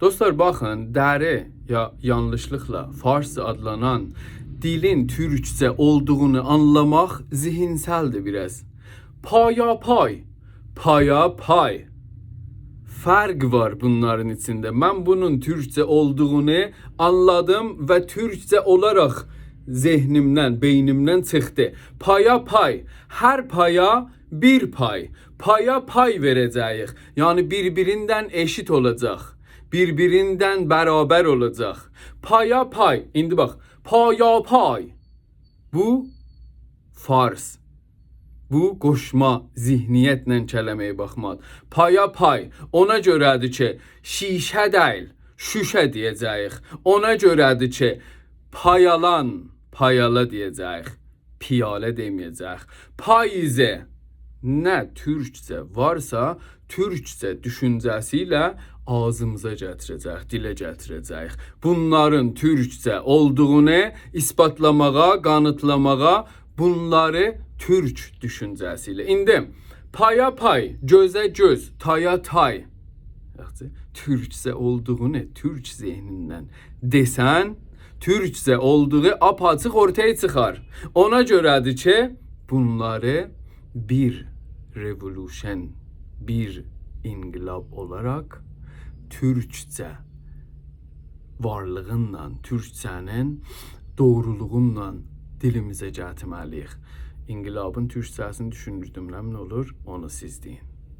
Dostlar baxın, dəri ya yanlışlıqla Farsça adlanan dilin Türkçe olduğunu anlamaq zihinsəldir biraz. Paya pay, paya pay. Fark var bunların içinde. Ben bunun Türkçe olduğunu anladım ve Türkçe olarak zihnimden, beynimden çıktı. Paya pay. Her paya bir pay. Paya pay verəcəyik. Yani birbirinden eşit olacak. Birbirinden beraber olacak. Paya pay. İndi bak. Paya pay. Bu Fars. Bu qoşma zihniyyətlə kələməyə baxmaq. Paya pay. Ona görədir ki, şişə deyil, şüşə deyəcəyik. Ona görədir ki, payalan, payala deyəcəyik. Piyalə deməyəcəyik. Payizə nə türkcə varsa, türkcə düşüncəsi ilə ağzımıza gətirəcək, dilə gətirəcək. Bunların türkcə olduğunu isbatlamağa, kanıtlamağa, bunları Türk düşüncəsiyle. İndi paya pay, göze göz, taya tay. Türkçe olduğunu Türk zihnindən desən, Türkçe olduğu apaçıq ortaya çıxar. Ona görədir ki, bunları bir revolution, bir inqilab olarak Türkçe varlığınla, Türkçənin doğruluğunla dilimizə gətirməliyik. İnqilabın türkçəsini düşünürdüm, nə olur, onu siz deyin.